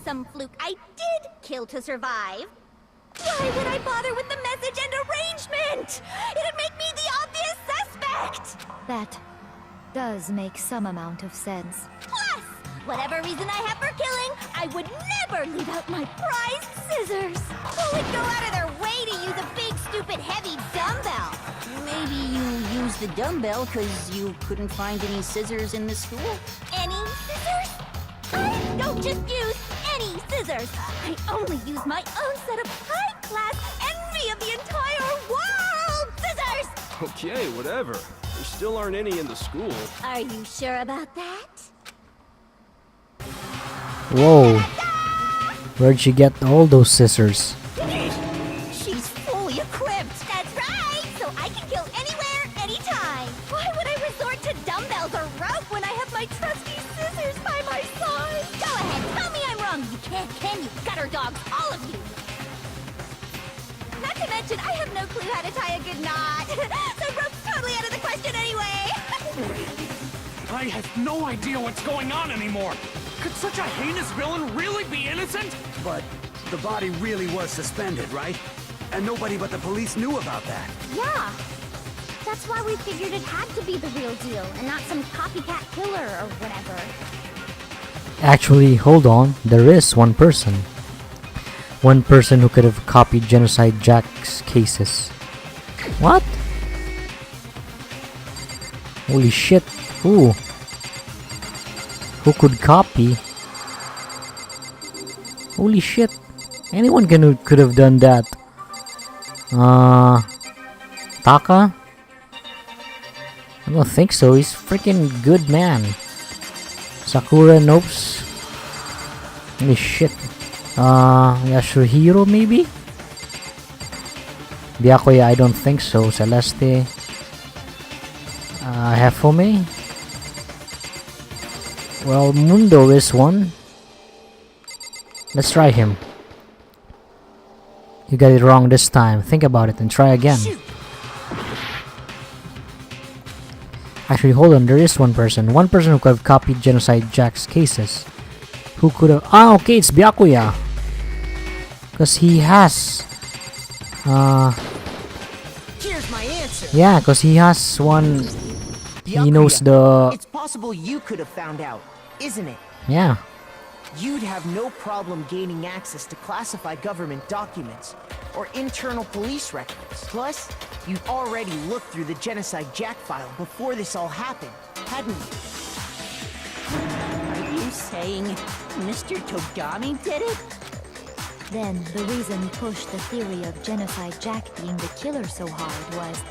some fluke I did kill to survive. Why would I bother with the message and arrangement? It'd make me the obvious suspect! That does make some amount of sense. Plus, whatever reason I have for killing, I would never leave out my prized scissors. Who would go out of their way to use a big, stupid, heavy dumbbell? Maybe you used the dumbbell because you couldn't find any scissors in the school? Any scissors? I don't just use any scissors. I only use my own set of high-class, envy of the entire world scissors! Okay, whatever. There still aren't any in the school. Are you sure about that? Whoa. Where'd she get all those scissors? She's fully equipped. That's right. So I can kill anywhere, anytime. Why would I resort to dumbbells or rope when I have my trusty scissors by my side? Go ahead, tell me I'm wrong. You can't, can you? Gutter dogs, all of you. Not to mention, I have no clue how to tie a good knot. So rope's totally out of the question anyway. I have no idea what's going on anymore. Could such a heinous villain really be innocent? But the body really was suspended, right? And nobody but the police knew about that. Yeah. That's why we figured it had to be the real deal and not some copycat killer or whatever. Actually, hold on. There is one person. One person who could have copied Genocide Jack's cases. What? Holy shit. Who? Who could copy? Holy shit. Anyone could have done that. Taka? I don't think so. He's freaking good man. Sakura Nopes. Holy shit. Yasuhiro maybe? Byakuya, I don't think so. Celeste. Hefome. Well, Mundo is one. Let's try him. You got it wrong this time. Think about it and try again. Shoot. Actually, hold on. There is one person. One person who could have copied Genocide Jack's cases. Who could have... Ah, okay, it's Byakuya. Because he has... Here's my answer. Yeah, because he has one... He knows Byakuya, the... It's possible you could have found out, isn't it? Yeah. You'd have no problem gaining access to classified government documents or internal police records. Plus, you'd already looked through the Genocide Jack file before this all happened, hadn't you? Are you saying Mr. Togami did it? Then the reason he pushed the theory of Genocide Jack being the killer so hard was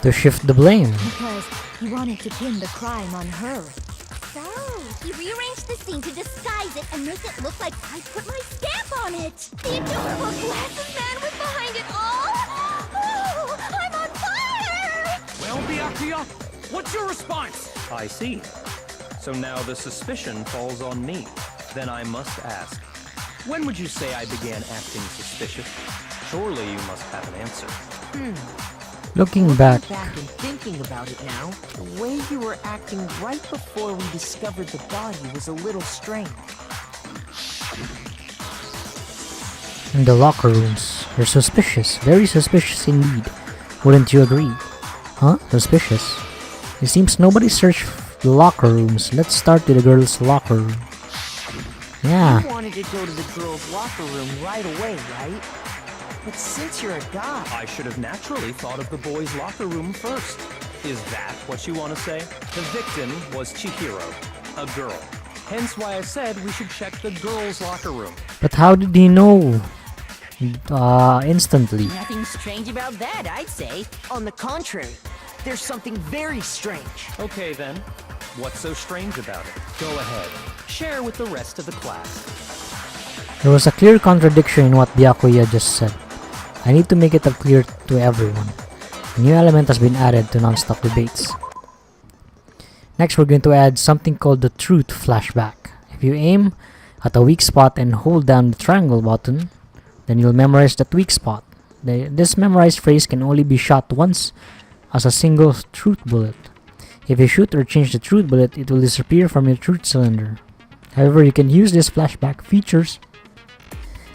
To shift the blame. because he wanted to pin the crime on her. So, he rearranged the scene to disguise it and make it look like I put my stamp on it. The adorable glasses man was behind it all. Oh, I'm on fire! Well, Byakuya, what's your response? I see. So now the suspicion falls on me. Then I must ask, when would you say I began acting suspicious? Surely you must have an answer. Looking back, Back and thinking about it now, the way you were acting right before we discovered the body was a little strange. in the locker rooms, they're suspicious. Very suspicious indeed. Wouldn't you agree? Huh? Suspicious? It seems nobody searched the locker rooms. Let's start with the girls' locker room. Yeah. You wanted to go to the girls' locker room right away, right? But since you're a guy... I should have naturally thought of the boys' locker room first. Is that what you want to say? The victim was Chihiro, a girl. Hence why I said we should check the girls' locker room. But how did he know? Instantly. Nothing strange about that, I'd say. On the contrary, there's something very strange. Okay then, what's so strange about it? Go ahead, share with the rest of the class. There was a clear contradiction in what Byakuya just said. I need to make it clear to everyone. A new element has been added to non-stop debates. Next, we're going to add something called the truth flashback. If you aim at a weak spot and hold down the triangle button, then you'll memorize that weak spot. This memorized phrase can only be shot once as a single truth bullet. If you shoot or change the truth bullet, it will disappear from your truth cylinder. However, you can use these flashback features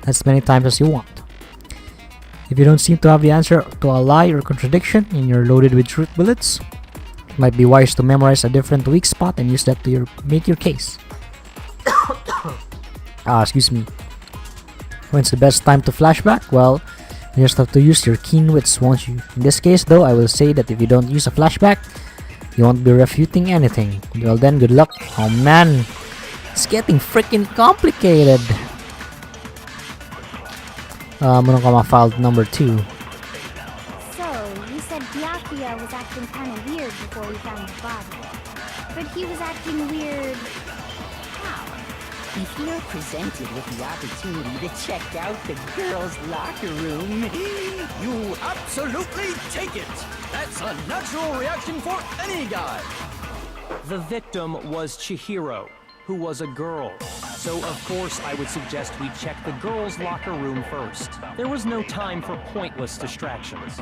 as many times as you want. If you don't seem to have the answer to a lie or contradiction and you're loaded with truth bullets, it might be wise to memorize a different weak spot and use that to make your case. Excuse me. When's the best time to flashback? Well, you just have to use your keen wits, won't you? In this case though, I will say that if you don't use a flashback, you won't be refuting anything. Well then, good luck. Oh man, it's getting freaking complicated. Monokuma filed number 2. So, you said Byakuya was acting kind of weird before we found the body. But he was acting weird... how? If you're presented with the opportunity to check out the girls' locker room, You absolutely take it! That's a natural reaction for any guy! The victim was Chihiro, who was a girl. So of course I would suggest we check the girls' locker room first. There was no time for pointless distractions.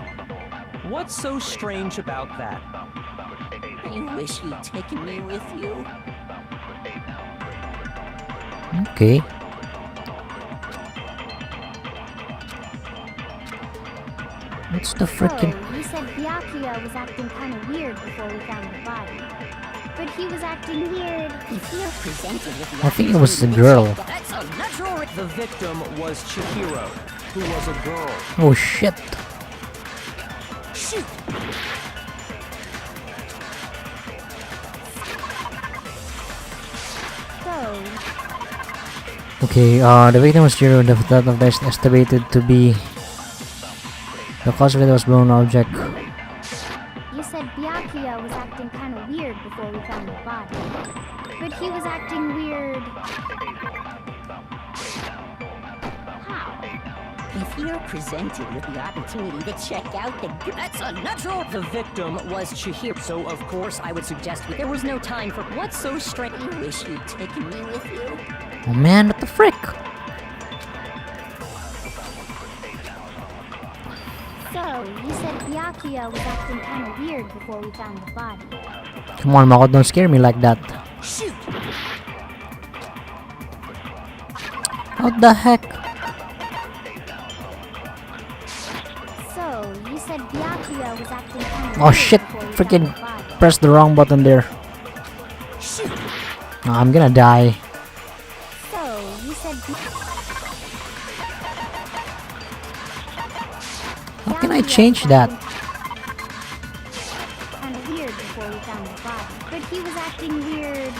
What's so strange about that? I wish you'd taken me with you. Okay. What's the freaking... So, you said Byakuya was acting kind of weird before we found the body. But he was acting weird... If you're presented with the I think it was the girl. That's a natural The victim was Chihiro, who was a girl. Oh shit. shoot! So, Okay, the victim was Chihiro. The death of is estimated to be... The cause of it was blown object. you said Byakuya was acting kind of weird before we found the body. But he was acting weird... how? If you're presented with the opportunity to check out the... That's a natural... The victim was Chihiro, so of course I would suggest there was no time for... What's so strange? I wish you'd taken me with you. Oh man, what the frick? So, you said Byakuya was acting kind of weird before we found the body. Come on, Makoto, don't scare me like that. Shoot! What the heck? So, you said Byakuya was acting kind of Oh weird shit, before we found freaking the body. press the wrong button there. Oh, I'm gonna die. So, you said How can I change that? Kind of weird before we found the body. But he was acting weird...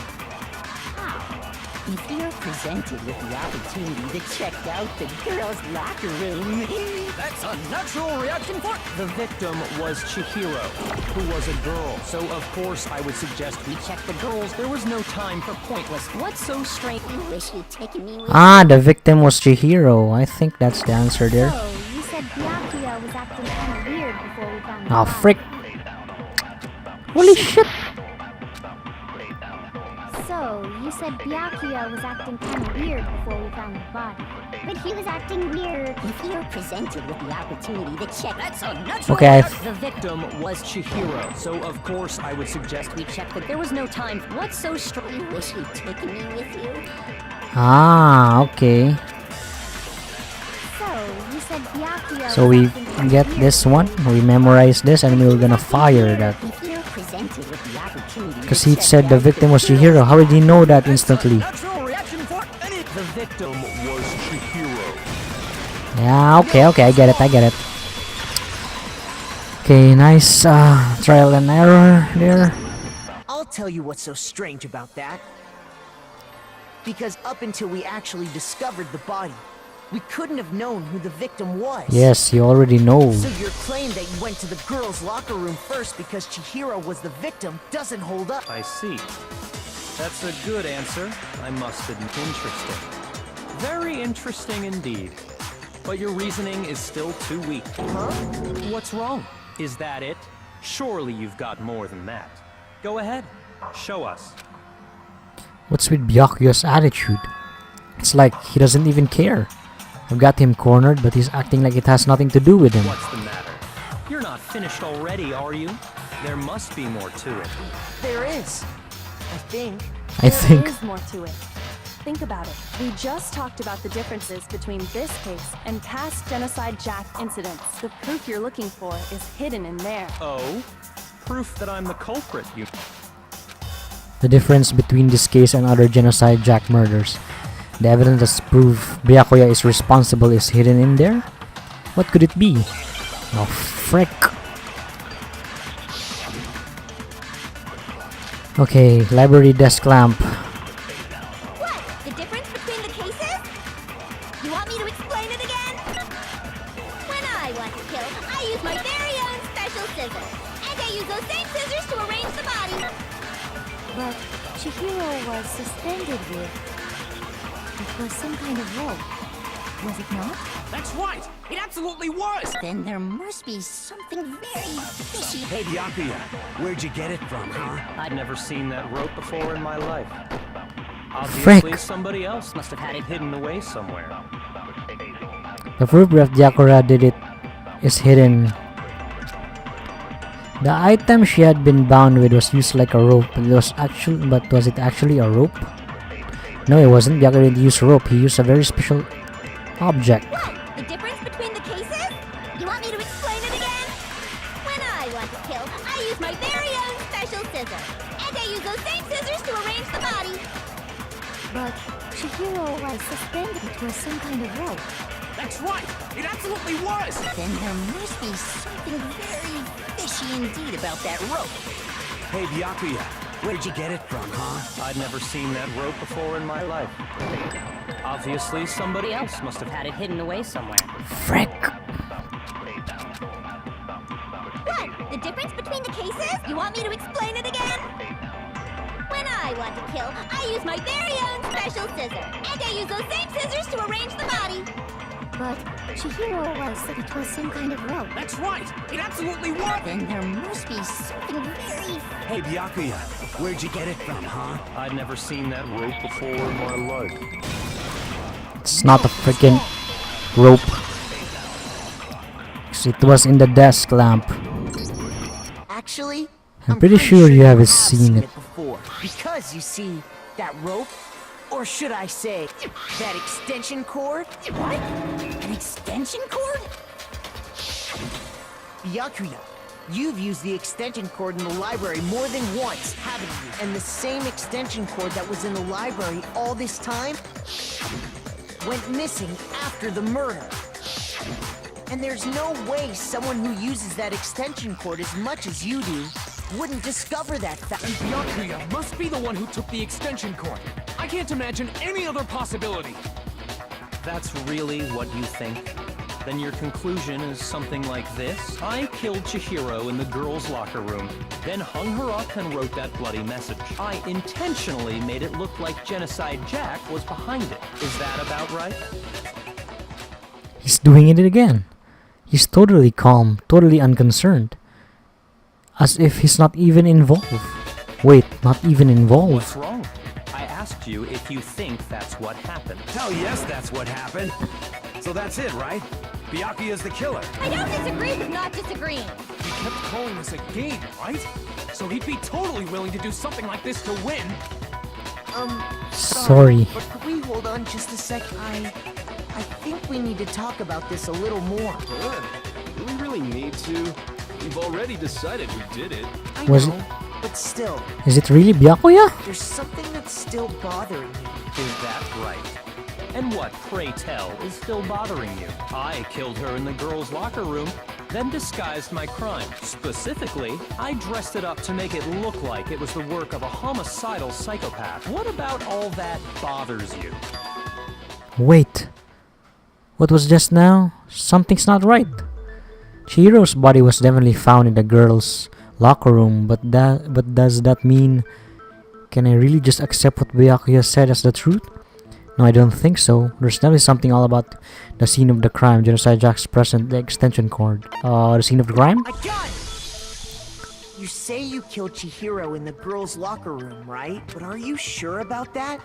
how? If you're presented with the opportunity to check out the girls' locker room... That's a natural reaction for... The victim was Chihiro, who was a girl. So of course I would suggest we check the girls. There was no time for pointless... What's so strange? I wish you'd taken me with Ah, the victim was Chihiro. I think that's the answer there. So, you said Byakuya was acting kind of weird before we found the Oh body. frick. Holy shit. So, you said Byakuya was acting kind of weird before we found the body. But he was acting weird... If you're presented with the opportunity to check... That's a natural... Okay, The victim was Chihiro, so of course I would suggest we check that there was no time. What's so strange? I wish you'd taken me with you. Ah, okay. So, you said Byakuya So was we acting kind of get weird this before one, we found we the memorize this, and we're gonna fire that. If you're presented with the opportunity... Because he said the victim was Chihiro. How did he know that instantly? Natural reaction for any... The victim was Chihiro. Yeah, okay, I get it. Okay, nice trial and error there. I'll tell you what's so strange about that. Because up until we actually discovered the body, we couldn't have known who the victim was. Yes, you already know. So your claim that you went to the girls' locker room first because Chihiro was the victim doesn't hold up. I see. That's a good answer, I must admit. Interesting. Very interesting indeed. But your reasoning is still too weak. Huh? What's wrong? Is that it? Surely you've got more than that. Go ahead. Show us. What's with Byakuya's attitude? It's like he doesn't even care. I've got him cornered, but he's acting like it has nothing to do with him. What's the matter? You're not finished already, are you? There must be more to it. There is. I think. I think. There is more to it. think about it. We just talked about the differences between this case and past genocide Jack incidents. The proof you're looking for is hidden in there. Oh? Proof that I'm the culprit, you... The difference between this case and other genocide Jack murders. The evidence that proves Byakuya is responsible is hidden in there? What could it be? Oh, frick. Okay, library desk lamp. What? The difference between the cases? You want me to explain it again? When I want to kill, I use my very own special scissors. And I use those same scissors to arrange the body. But Chihiro was suspended with... It was some kind of rope. Was it not? That's right! It absolutely was! Then there must be something very fishy. Hey, Byakuya, where'd you get it from, huh? I'd never seen that rope before in my life. Frick. Obviously, somebody else must have had it hidden away somewhere. The proof that Byakuya did it is hidden. The item she had been bound with was used like a rope, but was it actually a rope? No, it wasn't. Byakuya didn't use rope. He used a very special object. What? The difference between the cases? You want me to explain it again? When I want to kill, I use my very own special scissors. And I use those same scissors to arrange the body. But Chihiro was suspended. It was some kind of rope. That's right! It absolutely was! Then there must be something very fishy indeed about that rope. Hey, Byakuya, where'd you get it from, huh? I'd never seen that rope before in my life. Obviously, somebody else must have had it hidden away somewhere. Frick. What? The difference between the cases? You want me to explain it again? When I want to kill, I use my very own special scissors. And I use those same scissors to arrange the body. But Chihiro was... It was some kind of rope. That's right! It absolutely was! Then there must be something very... Hey, Byakuya, where'd you get it from, huh? I'd never seen that rope before in my life. It's not a freaking rope. It was in the desk lamp. Actually, I'm pretty sure you have seen it before. Because you see, that rope, or should I say, that extension cord? What? An extension cord? Byakuya, you've used the extension cord in the library more than once, haven't you? And the same extension cord that was in the library all this time went missing after the murder. And there's no way someone who uses that extension cord as much as you do wouldn't discover that fact. Byakuya must be the one who took the extension cord. I can't imagine any other possibility. That's really what you think? Then your conclusion is something like this? I killed Chihiro in the girls' locker room, then hung her up and wrote that bloody message. I intentionally made it look like Genocide Jack was behind it. Is that about right? He's doing it again. He's totally calm, totally unconcerned. As if he's not even involved. Wait, not even involved. What's wrong? I asked you if you think that's what happened. Hell yes, that's what happened. So that's it, right? Byakuya's the killer. I don't disagree with not disagreeing. He kept calling this a game, right? So he'd be totally willing to do something like this to win. Sorry. But could we hold on just a sec? I think we need to talk about this a little more. Do we really need to? We've already decided who did it. I Was know, but still, Is it really Byakuya? there's something that's still bothering me. Is that right? And what, pray tell, is still bothering you? I killed her in the girls' locker room, then disguised my crime. Specifically, I dressed it up to make it look like it was the work of a homicidal psychopath. What about all that bothers you? Wait. What was just now? Something's not right. Chihiro's body was definitely found in the girls' locker room, but does that mean... Can I really just accept what Byakuya said as the truth? No, I don't think so. There's definitely something all about the scene of the crime. Genocide Jack's present, the extension cord. The scene of the crime? I got it! You say you killed Chihiro in the girls' locker room, right? But are you sure about that?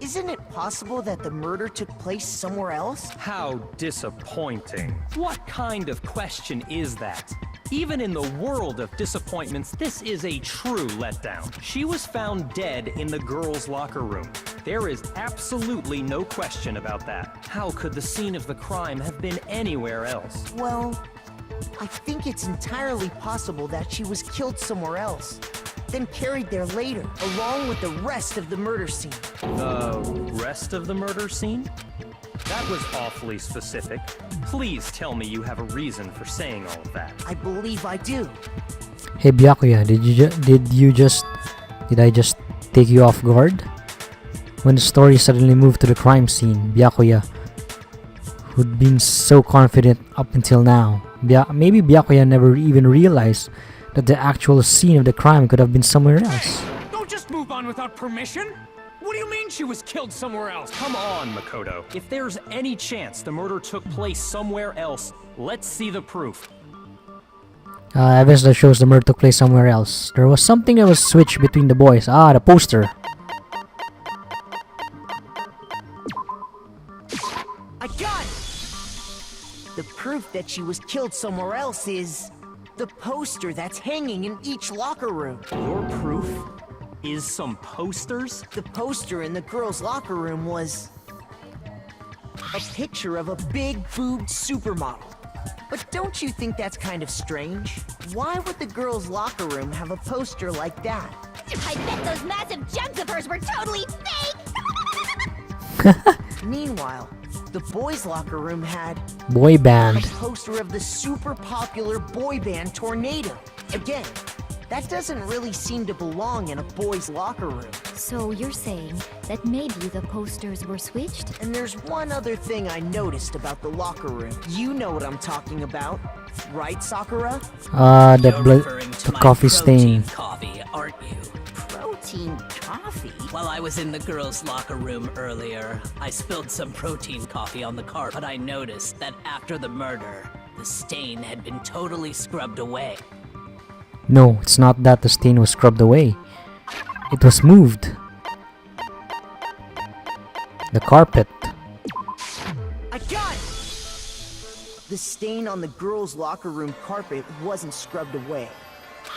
Isn't it possible that the murder took place somewhere else? How disappointing. What kind of question is that? Even in the world of disappointments, this is a true letdown. She was found dead in the girls' locker room. There is absolutely no question about that. How could the scene of the crime have been anywhere else? Well, I think it's entirely possible that she was killed somewhere else, then carried there later, along with the rest of the murder scene. The rest of the murder scene? That was awfully specific. Please tell me you have a reason for saying all of that. I believe I do. Hey Byakuya, did I just take you off guard? When the story suddenly moved to the crime scene, Byakuya, who'd been so confident up until now, maybe Byakuya never even realized that the actual scene of the crime could have been somewhere else. Don't just move on without permission! What do you mean she was killed somewhere else? Come on, Makoto. If there's any chance the murder took place somewhere else, let's see the proof. Evidence that shows the murder took place somewhere else. There was something that was switched between the boys. Ah, the poster. I got it! The proof that she was killed somewhere else is the poster that's hanging in each locker room. Your proof is some posters? The poster in the girls' locker room was a picture of a big-boobed supermodel. But don't you think that's kind of strange? Why would the girls' locker room have a poster like that? I bet those massive jugs of hers were totally fake! Meanwhile, the boys' locker room had Boy a band. poster of the super popular boy band Tornado. Again, that doesn't really seem to belong in a boys' locker room. So you're saying that maybe the posters were switched? And there's one other thing I noticed about the locker room. You know what I'm talking about, right, Sakura? The coffee stain. Coffee, aren't you? Protein coffee? While I was in the girls' locker room earlier, I spilled some protein coffee on the carpet, but I noticed that after the murder, the stain had been totally scrubbed away. No, it's not that the stain was scrubbed away. It was moved. The carpet. I got it! The stain on the girls' locker room carpet wasn't scrubbed away.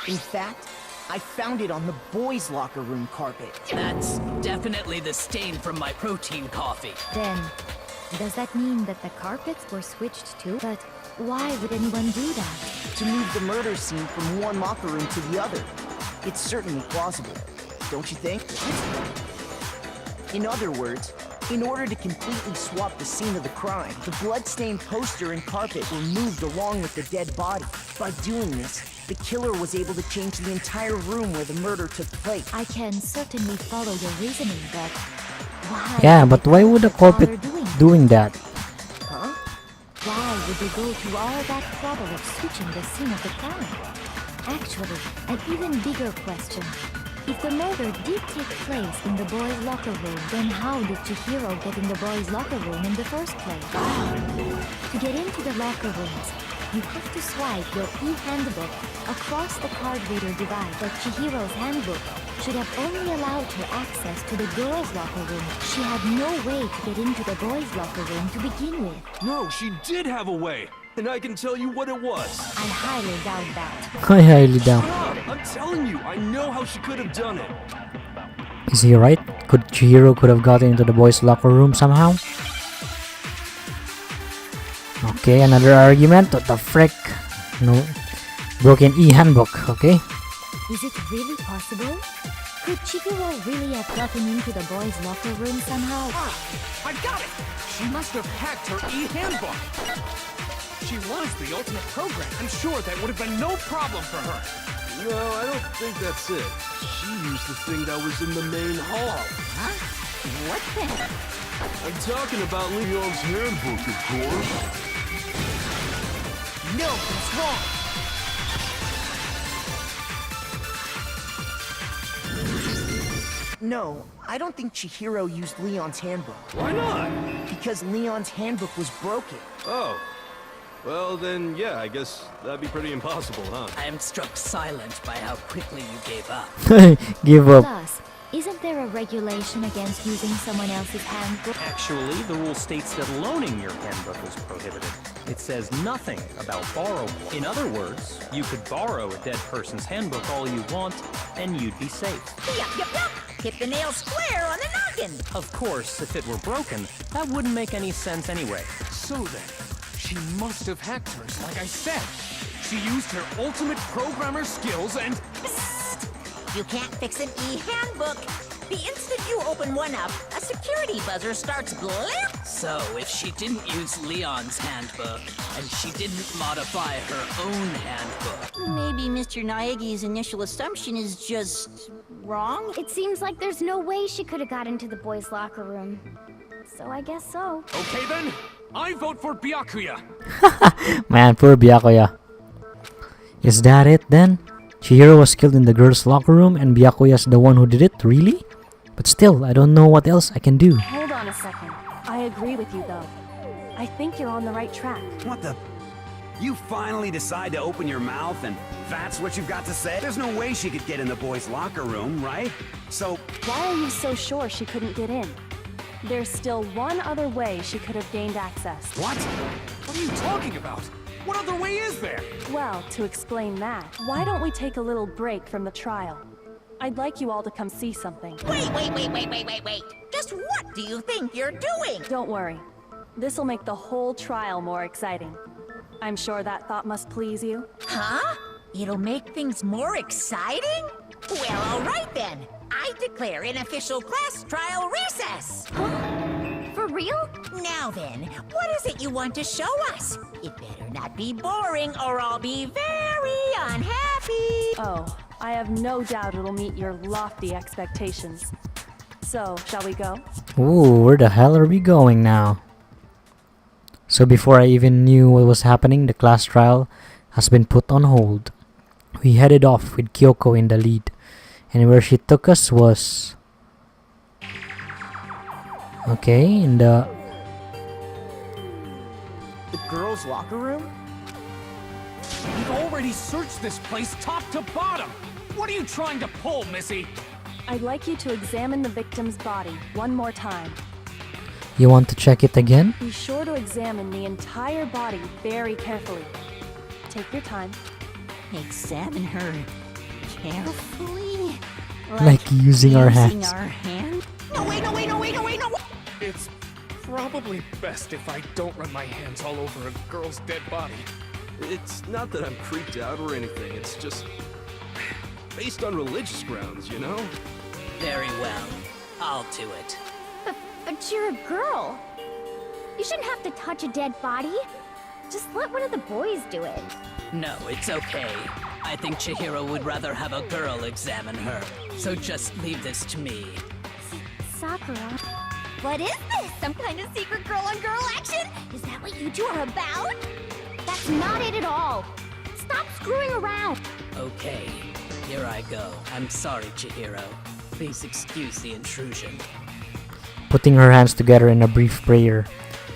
In fact, I found it on the boys' locker room carpet. That's definitely the stain from my protein coffee. Then, does that mean that the carpets were switched too? But why would anyone do that? To move the murder scene from one locker room to the other. It's certainly plausible, don't you think? In other words, in order to completely swap the scene of the crime, the bloodstained poster and carpet were moved along with the dead body. By doing this, the killer was able to change the entire room where the murder took place. I can certainly follow your reasoning, but why? Yeah, but why would the carpet doing that? Huh? Why would they go through all that trouble of switching the scene of the crime? Actually, an even bigger question. If the murder did take place in the boys' locker room, then how did Chihiro get in the boys' locker room in the first place? To get into the locker rooms, you have to swipe your e-Handbook across the card reader device. But Chihiro's handbook should have only allowed her access to the girls' locker room. She had no way to get into the boys' locker room to begin with. No, she did have a way, and I can tell you what it was. I highly doubt that. I highly doubt. I'm telling you, I know how she could have done it. Is he right? Chihiro could have gotten into the boys' locker room somehow? Okay, another argument. What the frick? No. Broken e-Handbook, okay? Is it really possible? Could Chihiro really have gotten into the boys' locker room somehow? I got it! She must have hacked her e-Handbook! She was the ultimate program. I'm sure that would have been no problem for her. No, I don't think that's it. She used the thing that was in the main hall. Huh? What then? I'm talking about Leon's handbook, of course. No, it's wrong! No, I don't think Chihiro used Leon's handbook. Why not? Because Leon's handbook was broken. Oh. Well, then, yeah, I guess that'd be pretty impossible, huh? I am struck silent by how quickly you gave up. Give up. Plus, Isn't there a regulation against using someone else's handbook? Actually, the rule states that loaning your handbook is prohibited. It says nothing about borrowing. In other words, you could borrow a dead person's handbook all you want, and you'd be safe. Yup, yup, yup. Hit the nail square on the noggin. Of course, if it were broken, that wouldn't make any sense anyway. So then, she must have hacked hers, like I said. She used her ultimate programmer skills and... You can't fix an e-handbook. The instant you open one up, a security buzzer starts blip. So, if she didn't use Leon's handbook, and she didn't modify her own handbook, Maybe Mr. Naegi's initial assumption is just wrong? It seems like there's no way she could have got into the boys' locker room. So I guess so. Okay then, I vote for Byakuya. Man, poor Byakuya. Is that it then? Chihiro was killed in the girls' locker room and Byakuya's the one who did it? Really? But still, I don't know what else I can do. Hold on a second. I agree with you, though. I think you're on the right track. What the? You finally decide to open your mouth and that's what you've got to say? There's no way she could get in the boys' locker room, right? So... Why are you so sure she couldn't get in? There's still one other way she could have gained access. What? What are you talking about? What other way is there? Well, to explain that, why don't we take a little break from the trial? I'd like you all to come see something. Wait. Just what do you think you're doing? Don't worry. This'll make the whole trial more exciting. I'm sure that thought must please you. Huh? It'll make things more exciting? Well, all right then. I declare an official class trial recess. For real? Now then, what is it you want to show us? It better not be boring or I'll be very unhappy. Oh, I have no doubt it'll meet your lofty expectations. So, shall we go? Ooh, where the hell are we going now? So before I even knew what was happening, the class trial has been put on hold. We headed off with Kyoko in the lead, and where she took us was... Okay, in the girls' locker room? We've already searched this place top to bottom. What are you trying to pull, Missy? I'd like you to examine the victim's body one more time. You want to check it again? Be sure to examine the entire body very carefully. Take your time. Examine her carefully? Like using our hands. Our hand? No, wait. It's probably best if I don't run my hands all over a girl's dead body. It's not that I'm creeped out or anything, it's just based on religious grounds, you know? very well. I'll do it. But you're a girl. You shouldn't have to touch a dead body. Just let one of the boys do it. No, it's okay. I think Chihiro would rather have a girl examine her. So just leave this to me. Sakura. What is this? Some kind of secret girl-on-girl action? Is that what you two are about? That's not it at all. Stop screwing around. Okay, here I go. I'm sorry, Chihiro. Please excuse the intrusion. Putting her hands together in a brief prayer,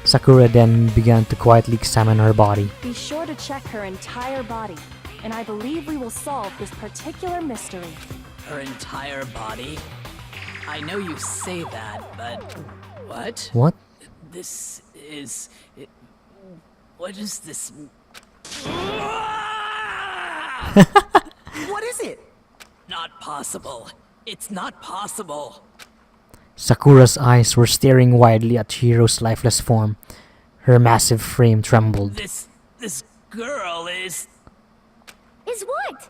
Sakura then began to quietly examine her body. Be sure to check her entire body, and I believe we will solve this particular mystery. Her entire body? I know you say that, but... What? What? This is... What is this... What is it? Not possible. It's not possible. Sakura's eyes were staring widely at Chihiro's lifeless form. Her massive frame trembled. This girl is what?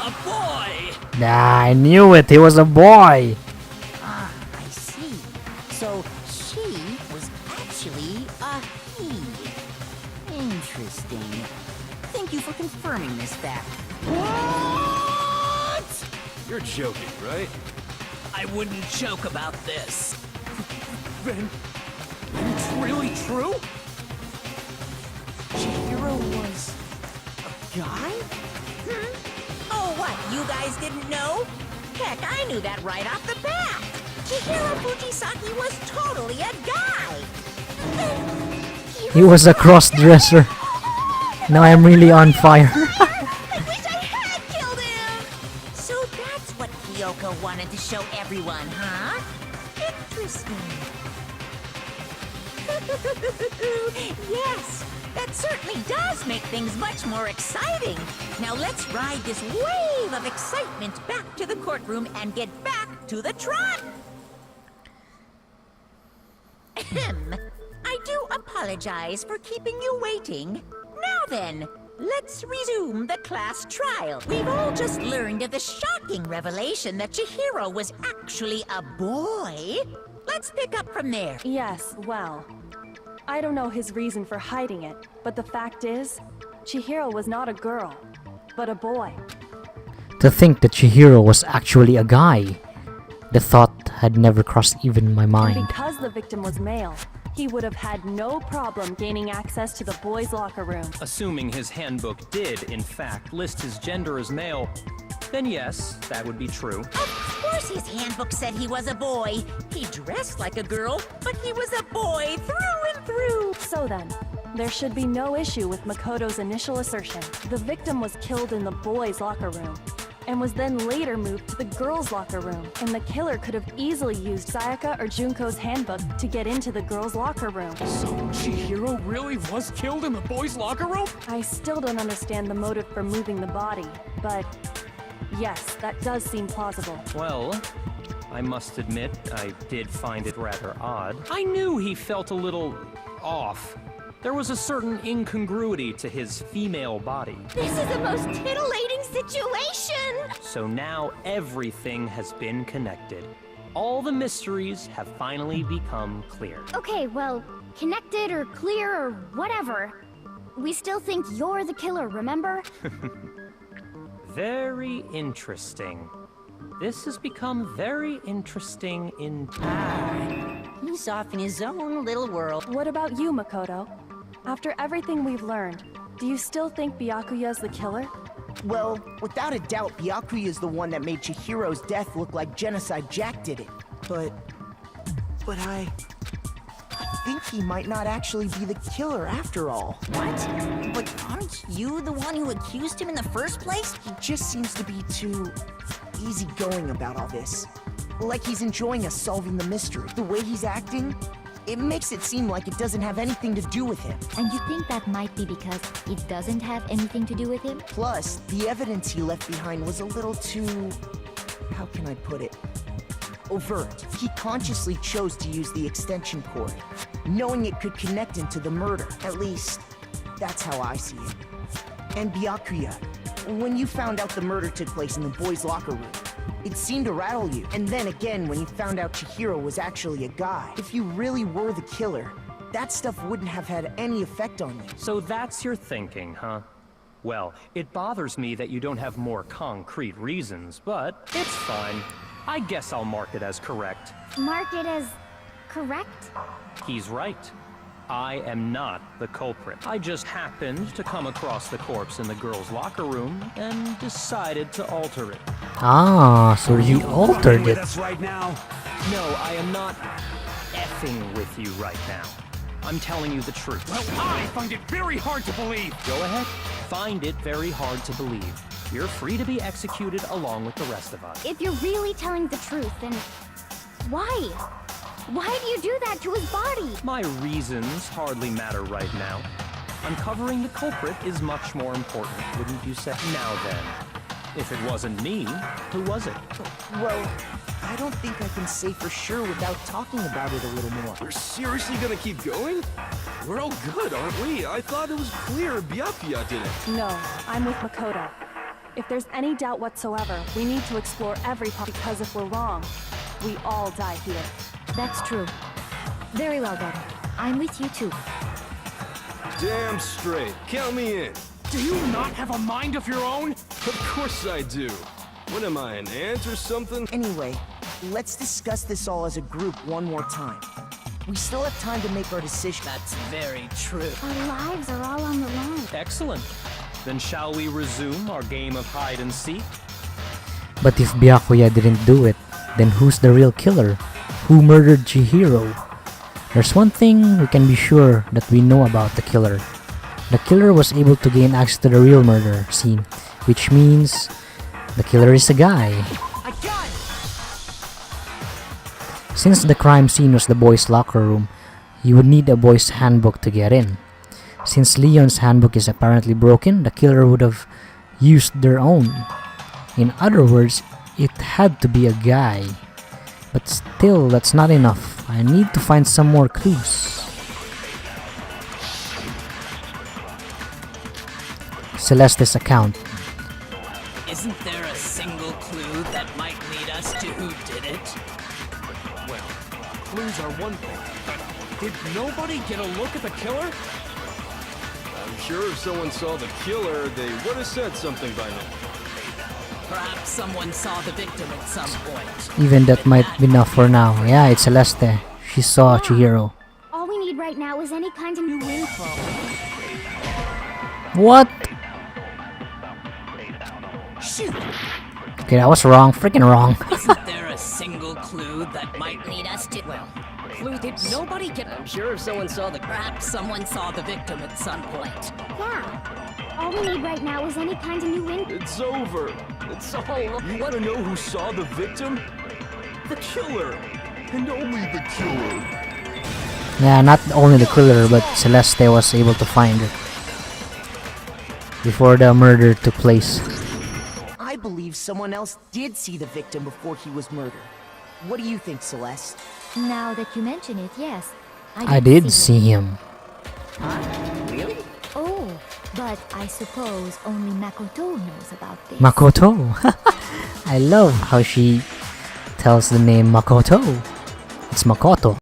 a boy! Ah, I knew it! He was a boy! Ah, I see. So she was actually a he. Interesting. Thank you for confirming this fact. What? You're joking, right? I wouldn't joke about this. Then it's really true? Chihiro was a guy? Oh, what? You guys didn't know? Heck, I knew that right off the bat. Chihiro Fujisaki was totally a guy. He was a cross-dresser. Now I'm really on fire. I wish I had killed him. So That's what Kyoko wanted to show everyone, huh? Interesting. Yes, that certainly does make things much more exciting. Now let's ride this wave of excitement back to the courtroom and get back to the trot. Ahem. I do apologize for keeping you waiting. Now then, let's resume the class trial. We've all just learned of the shocking revelation that Chihiro was actually a boy. Let's pick up from there. Yes, well, I don't know his reason for hiding it, but the fact is, Chihiro was not a girl, but a boy. To think that Chihiro was actually a guy. The thought had never crossed even my And mind. because the victim was male, he would have had no problem gaining access to the boys' locker room. Assuming his handbook did, in fact, list his gender as male, then yes, that would be true. Of course his handbook said he was a boy. He dressed like a girl, but he was a boy through and through. So then, there should be no issue with Makoto's initial assertion. The victim was killed in the boys' locker room, and was then later moved to the girls' locker room. And the killer could have easily used Sayaka or Junko's handbook to get into the girls' locker room. So Chihiro really was killed in the boys' locker room? I still don't understand the motive for moving the body, but yes, that does seem plausible. Well, I must admit, I did find it rather odd. I knew he felt a little off. There was a certain incongruity to his female body. This is a most titillating situation. So now everything has been connected. All the mysteries have finally become clear. Okay, well, connected or clear or whatever. We still think you're the killer, remember? Very interesting. This has become very interesting indeed. He's off in his own little world. What about you, Makoto? After everything we've learned, do you still think Byakuya's the killer? Well, without a doubt, Byakuya is the one that made Chihiro's death look like Genocide Jack did it. But I think he might not actually be the killer after all. What? But aren't you the one who accused him in the first place? He just seems to be too easygoing about all this. Like he's enjoying us solving the mystery. The way he's acting, it makes it seem like it doesn't have anything to do with him. And you think that might be because it doesn't have anything to do with him? Plus, the evidence he left behind was a little too... how can I put it? Overt. He consciously chose to use the extension cord, knowing it could connect him to the murder. At least, that's how I see it. And Byakuya, when you found out the murder took place in the boys' locker room, it seemed to rattle you. And then again, when you found out Chihiro was actually a guy. If you really were the killer, that stuff wouldn't have had any effect on you. So that's your thinking, huh? Well, it bothers me that you don't have more concrete reasons, but it's fine. I guess I'll mark it as correct. Mark it as correct? He's right. I am not the culprit. I just happened to come across the corpse in the girls' locker room and decided to alter it. Ah, so you altered With it. us right now. No, I am not effing with you right now. I'm telling you the truth. Well, I find it very hard to believe. Go ahead. Find it very hard to believe. You're free to be executed along with the rest of us. If you're really telling the truth, then why? Why do you do that to his body? My reasons hardly matter right now. Uncovering the culprit is much more important, wouldn't you say? Now then, if it wasn't me, who was it? Well, I don't think I can say for sure without talking about it a little more. We're seriously gonna keep going? We're all good, aren't we? I thought it was clear Byakuya did it. No, I'm with Makoto. If there's any doubt whatsoever, we need to explore every part, because if we're wrong, we all die here. That's true. Very well then. I'm with you too. Damn straight. Count me in. Do you not have a mind of your own? Of course I do. What am I, an ant or something? Anyway, let's discuss this all as a group one more time. We still have time to make our decision. That's very true. Our lives are all on the line. Excellent. Then shall we resume our game of hide and seek? But if Byakuya didn't do it, then who's the real killer? Who murdered Chihiro? There's one thing we can be sure that we know about the killer. The killer was able to gain access to the real murder scene, which means The killer is a guy. I got it! Since the crime scene was the boys' locker room, you would need a boys' handbook to get in. Since Leon's handbook is apparently broken, the killer would have used their own. In other words, it had to be a guy. But still, that's not enough. I need to find some more clues. Celeste's account. Isn't there a single clue that might lead us to who did it? Well, clues are one thing, but did nobody get a look at the killer? I'm sure if someone saw the killer, they would have said something by now. Perhaps someone saw the victim at some point. Even that might be enough for now. Yeah, it's Celeste. She saw Chihiro. All we need right now is any kind of new info. What? Shoot! Okay, that was wrong. Freaking wrong. Isn't there a single clue that might lead us to... Well, clue did nobody get... I'm sure if someone saw the... Perhaps someone saw the victim at some point. Yeah. All we need right now is any kind of new info. It's over. It's all... You want to know who saw the victim? The killer. And only the killer. Yeah, not only the killer, but Celeste was able to find her before the murder took place. I believe someone else did see the victim before he was murdered. What do you think, Celeste? Now that you mention it, yes. I did see him. Really? Oh, but I suppose only Makoto knows about this. Makoto. I love how she tells the name Makoto. It's Makoto.